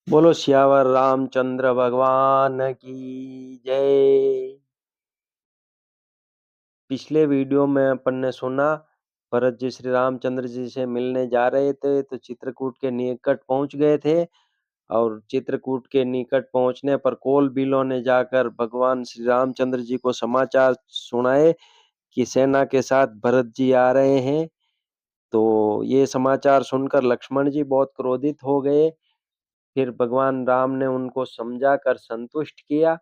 बोलो सियावर रामचंद्र भगवान की जय। पिछले वीडियो में अपन ने सुना भरत जी श्री रामचंद्र जी से मिलने जा रहे थे तो चित्रकूट के निकट पहुंच गए थे और चित्रकूट के निकट पहुंचने पर कोल बिलों ने जाकर भगवान श्री रामचंद्र जी को समाचार सुनाए कि सेना के साथ भरत जी आ रहे हैं। तो ये समाचार सुनकर लक्ष्मण जी बहुत क्रोधित हो गए। फिर भगवान राम ने उनको समझाकर संतुष्ट किया।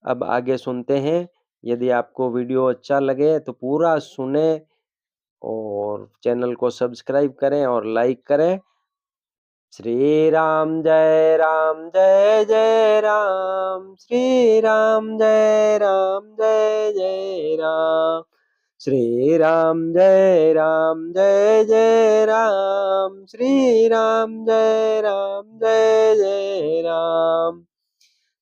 अब आगे सुनते हैं। यदि आपको वीडियो अच्छा लगे तो पूरा सुने और चैनल को सब्सक्राइब करें और लाइक करें। श्री राम जय जय राम, श्री राम जय जय राम, श्री राम जय जय राम, श्री राम जय जय राम।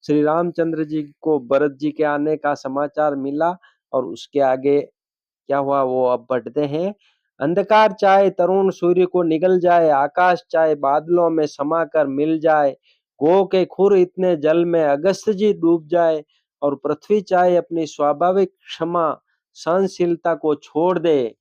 श्री रामचंद्र जी को भरत जी के आने का समाचार मिला और उसके आगे क्या हुआ वो अब बढ़ते हैं। अंधकार चाहे तरुण सूर्य को निगल जाए, आकाश चाहे बादलों में समा कर मिल जाए, गो के खुर इतने जल में अगस्त जी डूब जाए और पृथ्वी चाहे अपनी स्वाभाविक क्षमा सहनशीलता को छोड़ दे,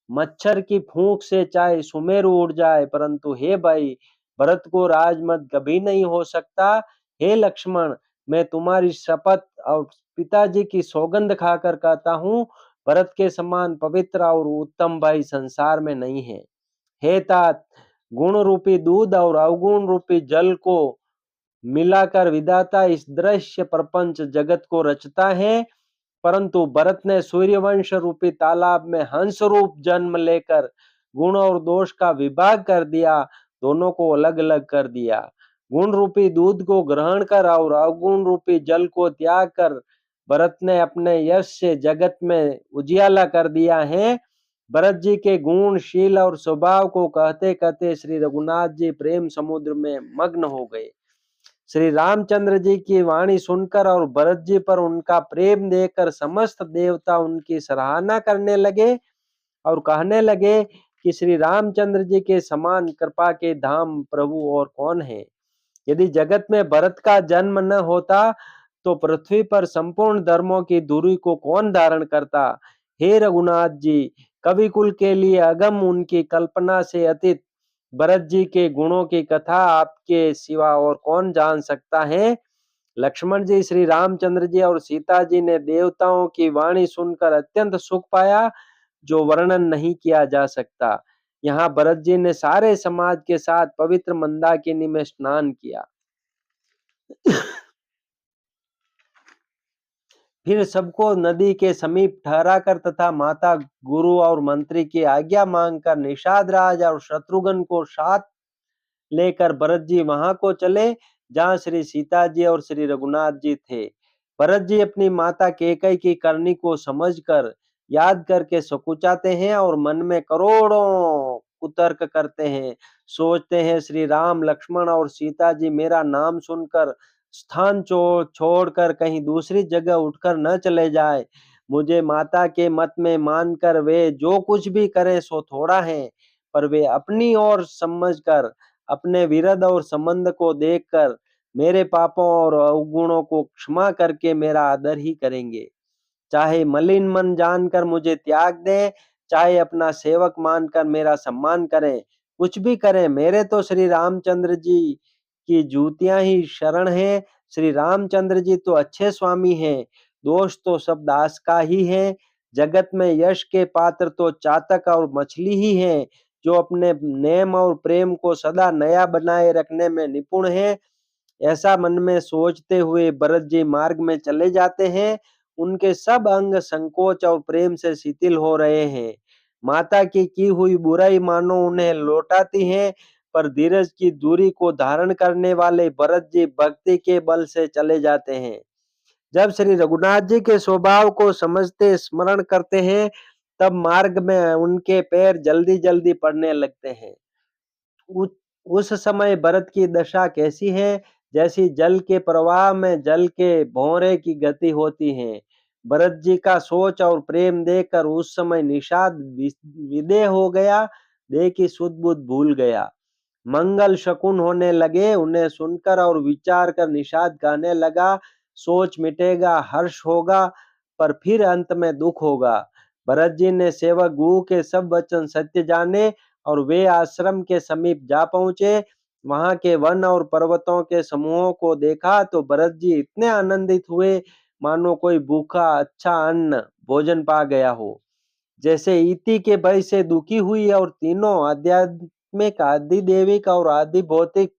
मच्छर की फूंक से चाहे सुमेरु उड़ जाए, परंतु हे भाई भरत को राजमत कभी नहीं हो सकता। हे लक्ष्मण, मैं तुम्हारी शपथ और पिताजी की सौगंध खाकर कहता हूँ, भरत के समान पवित्र और उत्तम भाई संसार में नहीं है। हे तात, गुण रूपी दूध और अवगुण रूपी जल को मिलाकर विधाता इस दृश्य प्रपंच जगत को रचता है, परंतु भरत ने सूर्यवंश रूपी तालाब में हंस रूप जन्म लेकर गुण और दोष का विभाग कर दिया, दोनों को अलग अलग कर दिया। गुण रूपी दूध को ग्रहण कर और अवगुण रूपी जल को त्याग कर भरत ने अपने यश से जगत में उजियाला कर दिया है। भरत जी के गुण, शील और स्वभाव को कहते कहते श्री रघुनाथ जी प्रेम समुद्र में मग्न हो गए। श्री रामचंद्र जी की वाणी सुनकर और भरत जी पर उनका प्रेम देखकर समस्त देवता उनकी सराहना करने लगे और कहने लगे कि श्री रामचंद्र जी के समान कृपा के धाम प्रभु और कौन है। यदि जगत में भरत का जन्म न होता तो पृथ्वी पर संपूर्ण धर्मों की दूरी को कौन धारण करता। हे रघुनाथ जी, कवि कुल के लिए अगम, उनकी कल्पना से अतीत भरत जी के गुणों की कथा आपके सिवा और कौन जान सकता है। लक्ष्मण जी, श्री रामचंद्र जी और सीता जी ने देवताओं की वाणी सुनकर अत्यंत सुख पाया, जो वर्णन नहीं किया जा सकता। यहाँ भरत जी ने सारे समाज के साथ पवित्र मंदाकिनी में स्नान किया। फिर सबको नदी के समीप ठहरा कर तथा माता, गुरु और मंत्री की आज्ञा मांगकर निषाद राज और शत्रुघ्न को साथ लेकर भरत जी वहां को चले जहां श्री सीता जी और श्री रघुनाथ जी थे। भरत जी अपनी माता केकई की करनी को समझकर याद करके सकुचाते हैं और मन में करोड़ों कुतर्क करते हैं। सोचते हैं श्री राम, लक्ष्मण और सीता जी मेरा नाम सुनकर स्थान छोड़कर कहीं दूसरी जगह उठकर न चले जाए। मुझे माता के मत में मानकर वे जो कुछ भी करें सो थोड़ा है, पर वे अपनी ओर समझकर अपने विरध और संबंध को देखकर मेरे पापों और अवगुणों को क्षमा करके मेरा आदर ही करेंगे। चाहे मलिन मन जानकर मुझे त्याग दें, चाहे अपना सेवक मानकर मेरा सम्मान करें, कुछ भी करें, मेरे तो श्री रामचंद्र जी की जूतियां ही शरण है। श्री रामचंद्र जी तो अच्छे स्वामी हैं, दोष तो सब दास का ही है। जगत में यश के पात्र तो चातक और मछली ही हैं, जो अपने नेम और प्रेम को सदा नया बनाए रखने में निपुण है। ऐसा मन में सोचते हुए भरत जी मार्ग में चले जाते हैं। उनके सब अंग संकोच और प्रेम से शिथिल हो रहे हैं। माता की हुई बुराई मानो उन्हें लौटाती है, पर धीरज की दूरी को धारण करने वाले भरत जी भक्ति के बल से चले जाते हैं। जब श्री रघुनाथ जी के स्वभाव को समझते स्मरण करते हैं, तब मार्ग में उनके पैर जल्दी जल्दी पड़ने लगते हैं। उस समय भरत की दशा कैसी है, जैसी जल के प्रवाह में जल के भौरे की गति होती है। भरत जी का सोच और प्रेम देखकर उस समय निषाद विदेह हो गया, देह की सुध बुध भूल गया। मंगल शकुन होने लगे। उन्हें सुनकर और विचार कर निषाद कहने लगा, सोच मिटेगा, हर्ष होगा, पर फिर अंत में दुख होगा। भरत जी ने सेवक गुरु के सब वचन सत्य जाने और वे आश्रम के समीप जा पहुंचे। वहां के वन और पर्वतों के समूहों को देखा तो भरत जी इतने आनंदित हुए मानो कोई भूखा अच्छा अन्न भोजन पा गया हो। जैसे इति के भय से दुखी हुई और तीनों आध्यात्मिक, आदि देविक और आदि भौतिक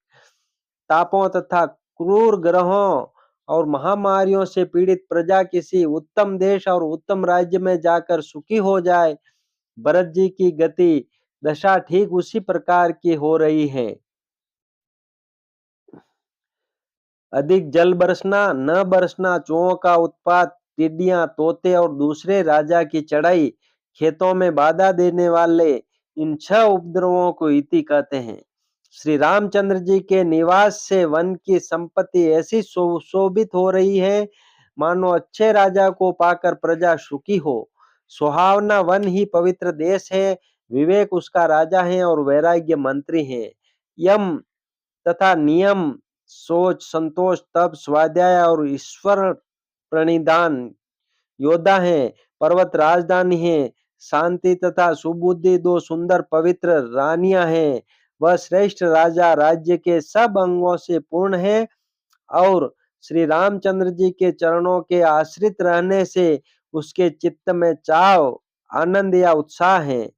तापों तथा क्रूर ग्रहों और महामारियों से पीड़ित प्रजा किसी उत्तम देश और उत्तम राज्य में जाकर सुखी हो जाए, भरत जी की गति दशा ठीक उसी प्रकार की हो रही है। अधिक जल बरसना, न बरसना, चूहों का उत्पात, टिड्डियां, तोते और दूसरे राजा की चढ़ाई, खेतों में बाधा देने वाले इन 6 उपद्रवों को इति कहते हैं। श्री रामचंद्र जी के निवास से वन की संपत्ति ऐसी सुशोभित हो रही है मानो अच्छे राजा को पाकर प्रजा सुखी हो। सुहावना वन ही पवित्र देश है, विवेक उसका राजा है और वैराग्य मंत्री है। यम तथा नियम, सोच, संतोष, तप, स्वाध्याय और ईश्वर प्रणिधान योद्धा हैं। पर्वत राजधानी है। शांति तथा सुबुद्धि दो सुंदर पवित्र रानियां हैं। वह श्रेष्ठ राजा राज्य के सब अंगों से पूर्ण है और श्री रामचंद्र जी के चरणों के आश्रित रहने से उसके चित्त में चाव, आनंद या उत्साह है।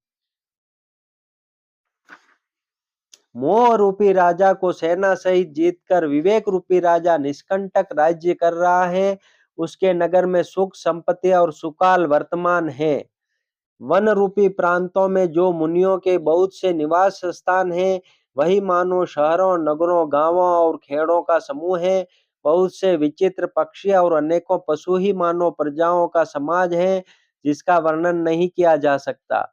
मोह रूपी राजा को सेना सहित जीतकर विवेक रूपी राजा निष्कंटक राज्य कर रहा है। उसके नगर में सुख, संपत्ति और सुकाल वर्तमान है। वन रूपी प्रांतों में जो मुनियों के बहुत से निवास स्थान हैं, वही मानो शहरों, नगरों, गांवों और खेड़ों का समूह है। बहुत से विचित्र पक्षी और अनेकों पशु ही मानो प्रजाओं का समाज है, जिसका वर्णन नहीं किया जा सकता।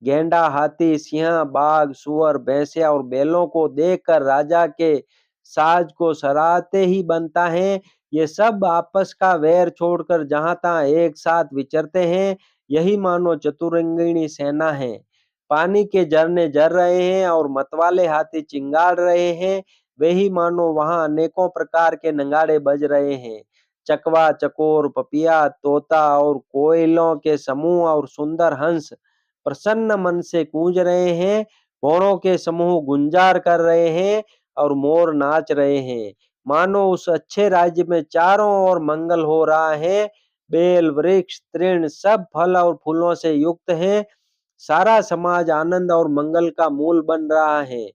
गेंडा, हाथी, सिंह, बाघ, सुअर, भैंसिया और बैलों को देखकर राजा के साज को सराहते ही बनता है। ये सब आपस का वैर छोड़कर जहां तहां एक साथ विचरते हैं। यही मानो चतुरंगिणी सेना है। पानी के झरने झर रहे हैं और मतवाले हाथी चिंगाड़ रहे हैं। वे ही मानो वहां अनेकों प्रकार के नगाड़े बज रहे हैं। चकवा, चकोर, पपिया, तोता और कोयलों के समूह और सुंदर हंस प्रसन्न मन से गूंज रहे हैं। घोड़ों के समूह गुंजार कर रहे हैं और मोर नाच रहे हैं। मानो उस अच्छे राज्य में चारों ओर मंगल हो रहा है। बेल, वृक्ष, तृण सब फल और फूलों से युक्त हैं। सारा समाज आनंद और मंगल का मूल बन रहा है।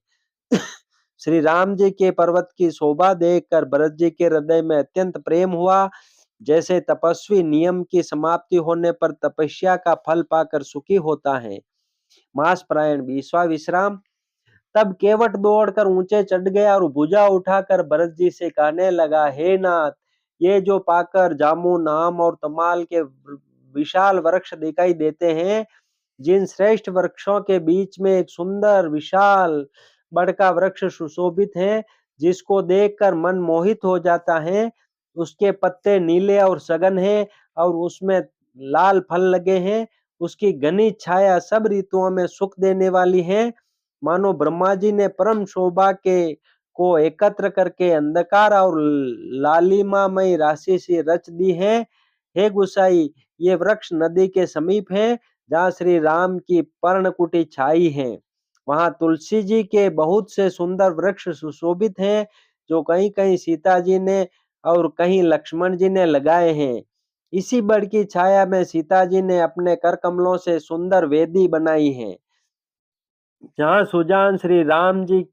श्री राम जी के पर्वत की शोभा देखकर भरत जी के हृदय में अत्यंत प्रेम हुआ। जैसे तपस्वी नियम की समाप्ति होने पर तपस्या का फल पाकर सुखी होता है। मास प्रायण 20वां विश्राम। तब केवट दौड़कर ऊंचे चढ़ गया और भुजा उठाकर भरत जी से कहने लगा, हे नाथ, ये जो पाकर जामुन, आम और तमाल के विशाल वृक्ष दिखाई देते हैं, जिन श्रेष्ठ वृक्षों के बीच में एक सुंदर विशाल बड़ का वृक्ष सुशोभित है, जिसको देखकर मन मोहित हो जाता है। उसके पत्ते नीले और सघन हैं और उसमें लाल फल लगे हैं। उसकी घनी छाया सब ऋतुओं में सुख देने वाली है। मानो ब्रह्मा जी ने परम शोभा के को एकत्र करके अंधकार और लालिमामय राशि से रच दी है। हे गुसाई, ये वृक्ष नदी के समीप है, जहाँ श्री राम की पर्णकुटी छाई है। वहां तुलसी जी के बहुत से सुंदर वृक्ष सुशोभित हैं, जो कहीं कहीं सीता जी ने और कहीं लक्ष्मण जी ने लगाए हैं। इसी बड़ की छाया में सीता जी ने अपने कर कमलों से सुंदर वेदी बनाई है, जहाँ सुजान श्री राम जी,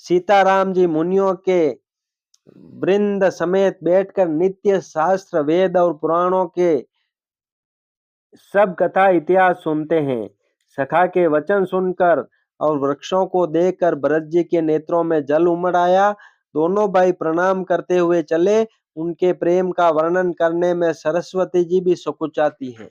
सीताराम जी मुनियों के वृंद समेत बैठकर नित्य शास्त्र, वेद और पुराणों के सब कथा इतिहास सुनते हैं। सखा के वचन सुनकर और वृक्षों को देखकर भरत जी के नेत्रों में जल उमड़ आया। दोनों भाई प्रणाम करते हुए चले। उनके प्रेम का वर्णन करने में सरस्वती जी भी सकुचाती है।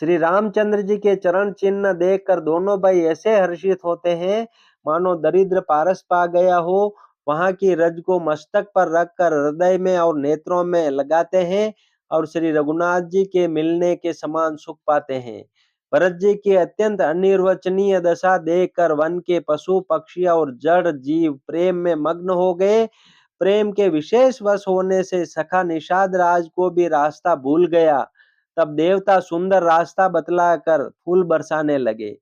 श्री रामचंद्र जी के चरण चिन्ह देखकर दोनों भाई ऐसे हर्षित होते हैं मानो दरिद्र पारस पा गया हो। वहां की रज को मस्तक पर रखकर हृदय में और नेत्रों में लगाते हैं और श्री रघुनाथ जी के मिलने के समान सुख पाते हैं। भरत जी की अत्यंत अनिर्वचनीय दशा देखकर वन के पशु पक्षी और जड़ जीव प्रेम में मग्न हो गए। प्रेम के विशेष वश होने से सखा निषाद राज को भी रास्ता भूल गया। तब देवता सुंदर रास्ता बतलाकर फूल बरसाने लगे।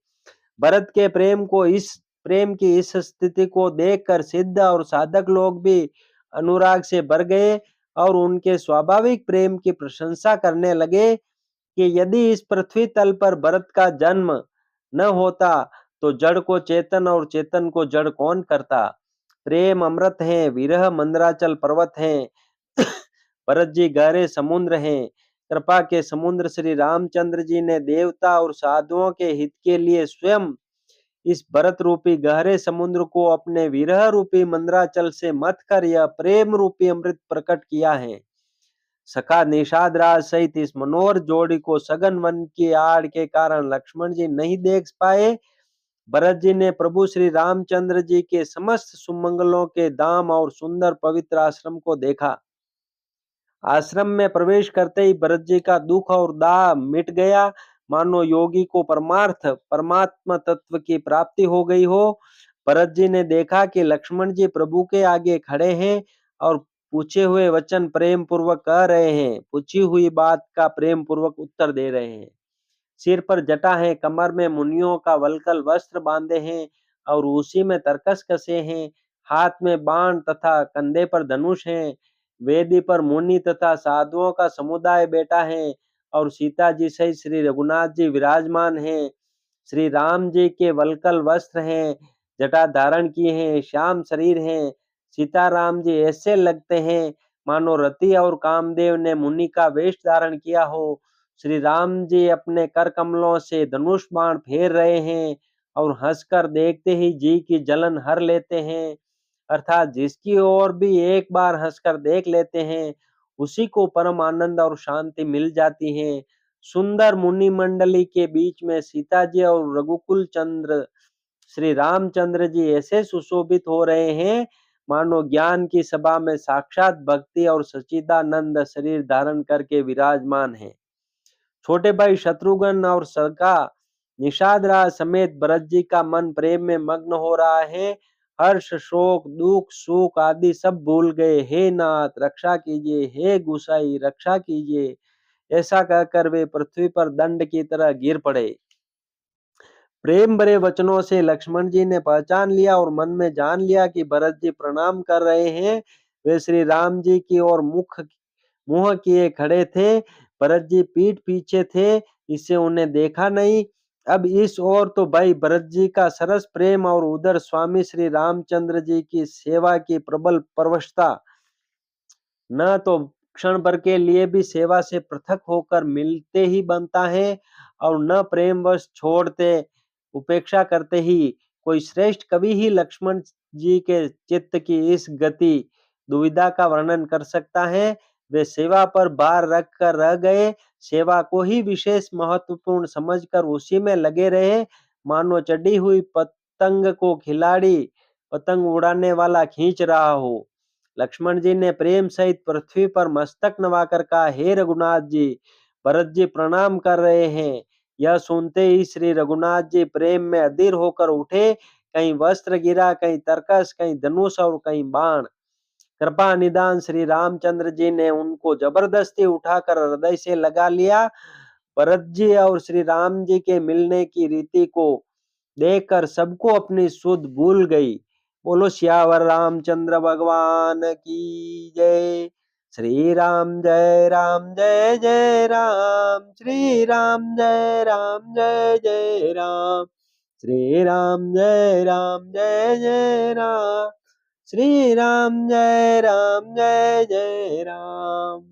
भरत के प्रेम की इस स्थिति को देखकर सिद्ध और साधक लोग भी अनुराग से भर गए और उनके स्वाभाविक प्रेम की प्रशंसा करने लगे कि यदि इस पृथ्वी तल पर भरत का जन्म न होता तो जड़ को चेतन और चेतन को जड़ कौन करता। प्रेम अमृत है, विरह मंदराचल पर्वत है। भरत जी गहरे समुद्र हैं। कृपा के समुद्र श्री रामचंद्र जी ने देवता और साधुओं के हित के लिए स्वयं इस भरत रूपी गहरे समुद्र को अपने विरह रूपी मंदराचल से मथ कर यह प्रेम रूपी अमृत प्रकट किया है। सखा निषाद राज सहित इस मनोहर जोड़ी को सघन वन की आड़ के कारण लक्ष्मण जी नहीं देख पाए। भरत जी ने प्रभु श्री रामचंद्र जी के समस्त सुमंगलों के धाम और सुंदर पवित्र आश्रम को देखा। आश्रम में प्रवेश करते ही भरत जी का दुख और दाह मिट गया, मानो योगी को परमात्मा तत्व की प्राप्ति हो गई हो। भरत जी ने देखा कि लक्ष्मण जी प्रभु के आगे खड़े हैं और पूछे हुए वचन प्रेम पूर्वक कह रहे हैं, पूछी हुई बात का प्रेम पूर्वक उत्तर दे रहे हैं। सिर पर जटा है, कमर में मुनियों का वलकल वस्त्र बांधे हैं और उसी में तरकस कसे हैं। हाथ में बाण तथा कंधे पर धनुष है। वेदी पर मुनि तथा साधुओं का समुदाय बैठा है और सीता जी सहित श्री रघुनाथ जी विराजमान हैं। श्री राम जी के वलकल वस्त्र हैं, जटा धारण किए हैं, श्याम शरीर हैं। सीता राम जी ऐसे लगते हैं मानो रति और कामदेव ने मुनि का वेश धारण किया हो। श्री राम जी अपने कर कमलों से धनुष बाण फेर रहे हैं और हंसकर देखते ही जी की जलन हर लेते हैं। अर्थात जिसकी ओर भी एक बार हंसकर देख लेते हैं उसी को परम आनंद और शांति मिल जाती है। सुंदर मुनि मंडली के बीच में सीता जी और रघुकुल चंद्र श्री रामचंद्र जी ऐसे सुशोभित हो रहे हैं मानो ज्ञान की सभा में साक्षात भक्ति और सच्चिदानंद शरीर धारण करके विराजमान है। छोटे भाई शत्रुघ्न और सखा निषाद राज समेत भरत जी का मन प्रेम में मग्न हो रहा है। हर्ष शोक दुख सुख आदि सब भूल गए। हे नाथ रक्षा कीजिए, हे गुसाई रक्षा कीजिए, ऐसा कहकर वे पृथ्वी पर दंड की तरह गिर पड़े। प्रेम भरे वचनों से लक्ष्मण जी ने पहचान लिया और मन में जान लिया कि भरत जी प्रणाम कर रहे हैं। वे श्री राम जी की ओर मुंह किए खड़े थे। भरत जी पीठ पीछे थे, इससे उन्हें देखा नहीं। अब इस ओर तो भाई भरत जी का सरस प्रेम और उधर स्वामी श्री रामचंद्र जी की सेवा की प्रबल परवशता न तो क्षण भर के लिए भी सेवा से पृथक होकर मिलते ही बनता है और न प्रेमवश छोड़ते उपेक्षा करते ही। कोई श्रेष्ठ कवि ही लक्ष्मण जी के चित्त की इस गति दुविधा का वर्णन कर सकता है। वे सेवा पर भार रख कर रह गए, सेवा को ही विशेष महत्वपूर्ण समझकर उसी में लगे रहे, मानो चढ़ी हुई पतंग को खिलाड़ी पतंग उड़ाने वाला खींच रहा हो। लक्ष्मण जी ने प्रेम सहित पृथ्वी पर मस्तक नवाकर कहा, हे रघुनाथ जी, भरत जी प्रणाम कर रहे हैं। यह सुनते ही श्री रघुनाथ जी प्रेम में अधीर होकर उठे। कहीं वस्त्र गिरा, कहीं तरकस, कहीं धनुष और कहीं बाण। कृपा निदान श्री रामचंद्र जी ने उनको जबरदस्ती उठाकर हृदय से लगा लिया। भरत जी और श्री राम जी के मिलने की रीति को देखकर सबको अपनी सुध भूल गई। बोलो सियावर रामचंद्र भगवान की जय। श्री राम जय राम जय जय राम, श्री राम जय राम जय जय राम, श्री राम जय राम जय जय राम, श्री राम जय राम जय जय राम।